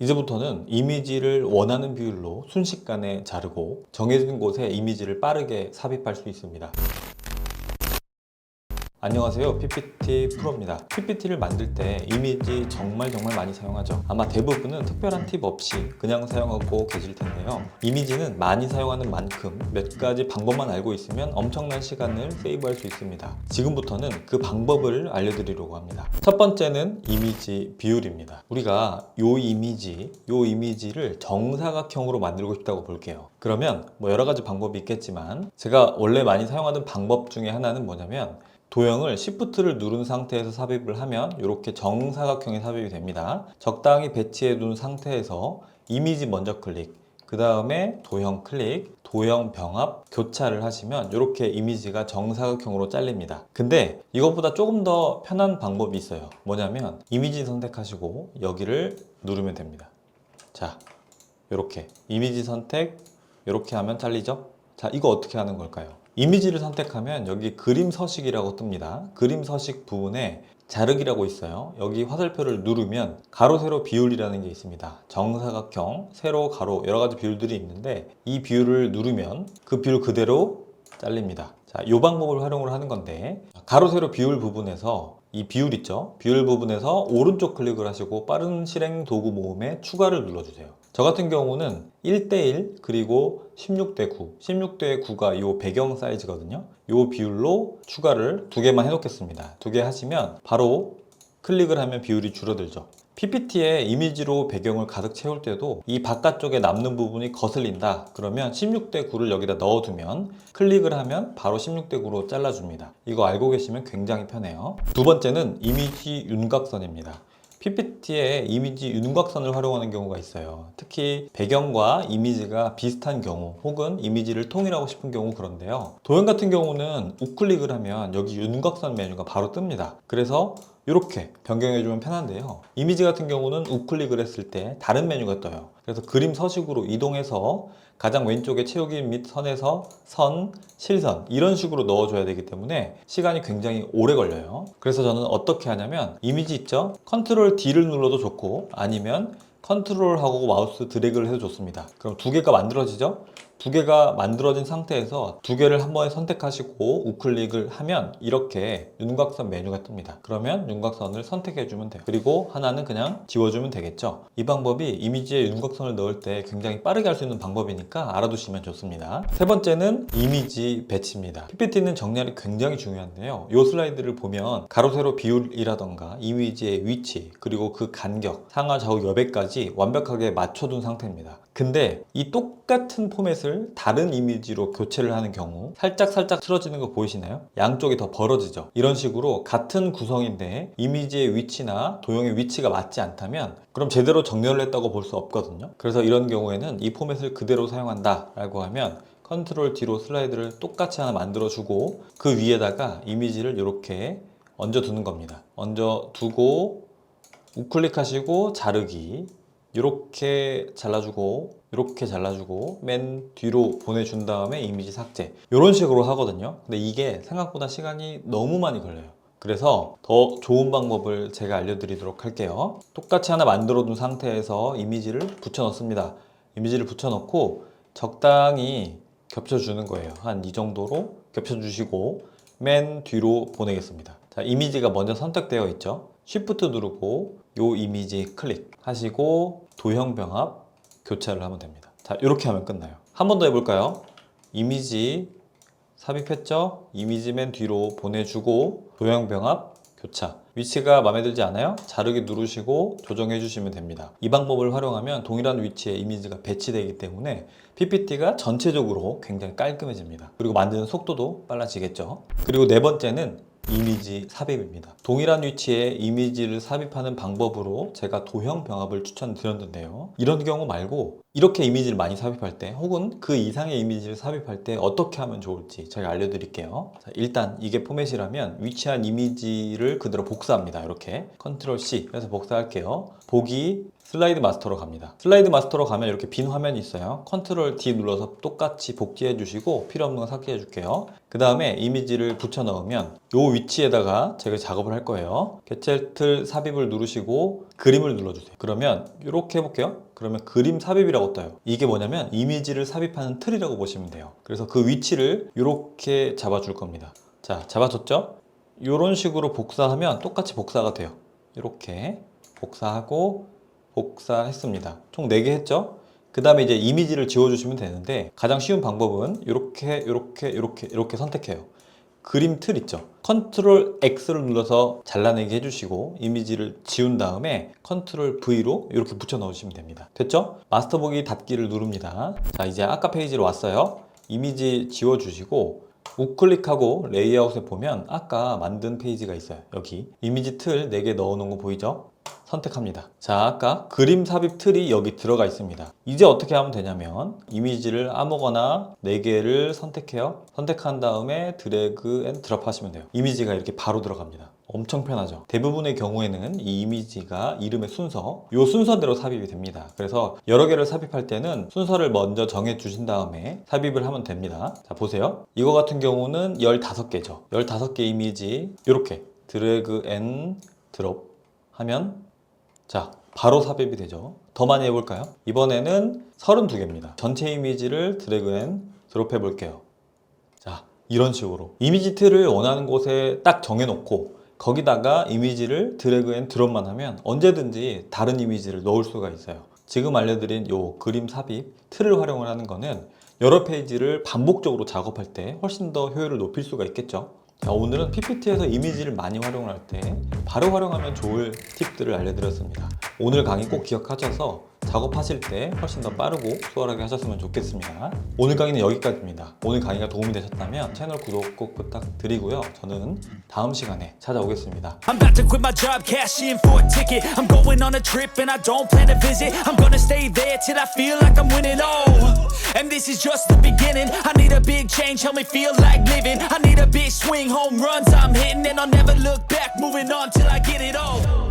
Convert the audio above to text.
이제부터는 이미지를 원하는 비율로 순식간에 자르고 정해진 곳에 이미지를 빠르게 삽입할 수 있습니다. 안녕하세요, PPT 프로입니다. PPT를 만들 때 이미지 정말 많이 사용하죠. 아마 대부분은 특별한 팁 없이 그냥 사용하고 계실 텐데요. 이미지는 많이 사용하는 만큼 몇 가지 방법만 알고 있으면 엄청난 시간을 세이브할 수 있습니다. 지금부터는 그 방법을 알려드리려고 합니다. 첫 번째는 이미지 비율입니다. 우리가 요 이미지를 정사각형으로 만들고 싶다고 볼게요. 그러면 여러 가지 방법이 있겠지만 제가 원래 많이 사용하는 방법 중에 하나는 뭐냐면, 도형을 Shift를 누른 상태에서 삽입을 하면 이렇게 정사각형이 삽입이 됩니다. 적당히 배치해 둔 상태에서 이미지 먼저 클릭, 그 다음에 도형 클릭, 도형 병합, 교차를 하시면 이렇게 이미지가 정사각형으로 잘립니다. 근데 이것보다 조금 더 편한 방법이 있어요. 뭐냐면 이미지 선택하시고 여기를 누르면 됩니다. 자, 이렇게 이미지 선택, 이렇게 하면 잘리죠? 자, 이거 어떻게 하는 걸까요? 이미지를 선택하면 여기 그림 서식이라고 뜹니다. 그림 서식 부분에 자르기라고 있어요. 여기 화살표를 누르면 가로, 세로 비율이라는 게 있습니다. 정사각형, 세로, 가로 여러 가지 비율들이 있는데 이 비율을 누르면 그 비율 그대로 잘립니다. 자, 이 방법을 활용을 하는 건데, 가로, 세로 비율 부분에서 이 비율 있죠? 비율 부분에서 오른쪽 클릭을 하시고 빠른 실행 도구 모음에 추가를 눌러주세요. 저 같은 경우는 1대1 그리고 16대9, 16대9가 이 배경 사이즈거든요. 이 비율로 추가를 2개만 해놓겠습니다. 2개 하시면 바로 클릭을 하면 비율이 줄어들죠. PPT에 이미지로 배경을 가득 채울 때도 이 바깥쪽에 남는 부분이 거슬린다 그러면 16대9를 여기다 넣어두면 클릭을 하면 바로 16대9로 잘라줍니다. 이거 알고 계시면 굉장히 편해요. 두 번째는 이미지 윤곽선입니다. PPT에 이미지 윤곽선을 활용하는 경우가 있어요. 특히 배경과 이미지가 비슷한 경우 혹은 이미지를 통일하고 싶은 경우 그런데요. 도형 같은 경우는 우클릭을 하면 여기 윤곽선 메뉴가 바로 뜹니다. 그래서 이렇게 변경해주면 편한데요. 이미지 같은 경우는 우클릭을 했을 때 다른 메뉴가 떠요. 그래서 그림 서식으로 이동해서 가장 왼쪽에 채우기 및 선에서 선, 실선 이런 식으로 넣어줘야 되기 때문에 시간이 굉장히 오래 걸려요. 그래서 저는 어떻게 하냐면 이미지 있죠? 컨트롤 D를 눌러도 좋고 아니면 컨트롤하고 마우스 드래그를 해도 좋습니다. 그럼 2개가 만들어지죠? 2개가 만들어진 상태에서 2개를 한 번에 선택하시고 우클릭을 하면 이렇게 윤곽선 메뉴가 뜹니다. 그러면 윤곽선을 선택해주면 돼요. 그리고 하나는 그냥 지워주면 되겠죠. 이 방법이 이미지에 윤곽선을 넣을 때 굉장히 빠르게 할 수 있는 방법이니까 알아두시면 좋습니다. 세 번째는 이미지 배치입니다. PPT는 정렬이 굉장히 중요한데요. 이 슬라이드를 보면 가로, 세로 비율이라던가 이미지의 위치 그리고 그 간격, 상하, 좌우 여백까지 완벽하게 맞춰둔 상태입니다. 근데 이 똑같은 포맷을 다른 이미지로 교체를 하는 경우 살짝 틀어지는 거 보이시나요? 양쪽이 더 벌어지죠. 이런 식으로 같은 구성인데 이미지의 위치나 도형의 위치가 맞지 않다면 그럼 제대로 정렬을 했다고 볼 수 없거든요. 그래서 이런 경우에는 이 포맷을 그대로 사용한다 라고 하면 컨트롤 D로 슬라이드를 똑같이 하나 만들어주고 그 위에다가 이미지를 이렇게 얹어두는 겁니다. 얹어두고 우클릭하시고 자르기, 이렇게 잘라주고 맨 뒤로 보내준 다음에 이미지 삭제, 이런 식으로 하거든요. 근데 이게 생각보다 시간이 너무 많이 걸려요. 그래서 더 좋은 방법을 제가 알려드리도록 할게요. 똑같이 하나 만들어 둔 상태에서 이미지를 붙여 넣습니다. 이미지를 붙여 넣고 적당히 겹쳐주는 거예요. 한 이 정도로 겹쳐주시고 맨 뒤로 보내겠습니다. 자, 이미지가 먼저 선택되어 있죠. Shift 누르고 요 이미지 클릭 하시고 도형 병합 교차를 하면 됩니다. 자, 이렇게 하면 끝나요. 한 번 더 해볼까요? 이미지 삽입했죠? 이미지 맨 뒤로 보내주고 도형 병합 교차. 위치가 마음에 들지 않아요? 자르기 누르시고 조정해 주시면 됩니다. 이 방법을 활용하면 동일한 위치에 이미지가 배치되기 때문에 PPT가 전체적으로 굉장히 깔끔해집니다. 그리고 만드는 속도도 빨라지겠죠. 그리고 네 번째는 이미지 삽입입니다. 동일한 위치에 이미지를 삽입하는 방법으로 제가 도형 병합을 추천드렸는데요. 이런 경우 말고 이렇게 이미지를 많이 삽입할 때 혹은 그 이상의 이미지를 삽입할 때 어떻게 하면 좋을지 제가 알려드릴게요. 자, 일단 이게 포맷이라면 위치한 이미지를 그대로 복사합니다. 이렇게 컨트롤 C 해서 복사할게요. 보기, 슬라이드 마스터로 갑니다. 슬라이드 마스터로 가면 이렇게 빈 화면이 있어요. 컨트롤 D 눌러서 똑같이 복제해 주시고 필요 없는 거 삭제해 줄게요. 그 다음에 이미지를 붙여 넣으면 이 위치에다가 제가 작업을 할 거예요. 개체틀 삽입을 누르시고 그림을 눌러주세요. 그러면 이렇게 해볼게요. 그러면 그림 삽입이라고 떠요. 이게 뭐냐면 이미지를 삽입하는 틀이라고 보시면 돼요. 그래서 그 위치를 이렇게 잡아줄 겁니다. 자, 잡아줬죠? 이런 식으로 복사하면 똑같이 복사가 돼요. 이렇게 복사하고 복사했습니다. 총 4개 했죠? 그 다음에 이제 이미지를 지워주시면 되는데 가장 쉬운 방법은 이렇게 선택해요. 그림 틀 있죠? 컨트롤 X를 눌러서 잘라내기 해주시고 이미지를 지운 다음에 컨트롤 V로 이렇게 붙여 넣으시면 됩니다. 됐죠? 마스터 보기 닫기를 누릅니다. 자, 이제 아까 페이지로 왔어요. 이미지 지워주시고 우클릭하고 레이아웃에 보면 아까 만든 페이지가 있어요. 여기 이미지 틀 4개 넣어놓은 거 보이죠? 선택합니다. 자, 아까 그림 삽입 틀이 여기 들어가 있습니다. 이제 어떻게 하면 되냐면 이미지를 아무거나 4개를 선택해요. 선택한 다음에 드래그 앤 드롭 하시면 돼요. 이미지가 이렇게 바로 들어갑니다. 엄청 편하죠. 대부분의 경우에는 이 이미지가 이름의 순서, 이 순서대로 삽입이 됩니다. 그래서 여러 개를 삽입할 때는 순서를 먼저 정해 주신 다음에 삽입을 하면 됩니다. 자, 보세요. 이거 같은 경우는 15개죠. 15개 이미지 이렇게 드래그 앤 드롭 하면 자, 바로 삽입이 되죠. 더 많이 해볼까요? 이번에는 32개입니다. 전체 이미지를 드래그 앤 드롭 해볼게요. 자, 이런 식으로 이미지 틀을 원하는 곳에 딱 정해놓고 거기다가 이미지를 드래그 앤 드롭만 하면 언제든지 다른 이미지를 넣을 수가 있어요. 지금 알려드린 요 그림 삽입 틀을 활용을 하는 거는 여러 페이지를 반복적으로 작업할 때 훨씬 더 효율을 높일 수가 있겠죠. 자, 오늘은 PPT에서 이미지를 많이 활용할 때 바로 활용하면 좋을 팁들을 알려드렸습니다. 오늘 강의 꼭 기억하셔서 작업하실 때 훨씬 더 빠르고 수월하게 하셨으면 좋겠습니다. 오늘 강의는 여기까지입니다. 오늘 강의가 도움이 되셨다면 채널 구독 꼭 부탁드리고요. 저는 다음 시간에 찾아오겠습니다. I'm about to quit my job, cash in for a ticket. I'm going on a trip and I don't plan to visit. I'm gonna stay there till I feel like I'm winning. Oh, and this is just the beginning. I need a big change, help me feel like living. I need a big swing, home runs I'm hitting, and I'll never look back, moving on till I get it all.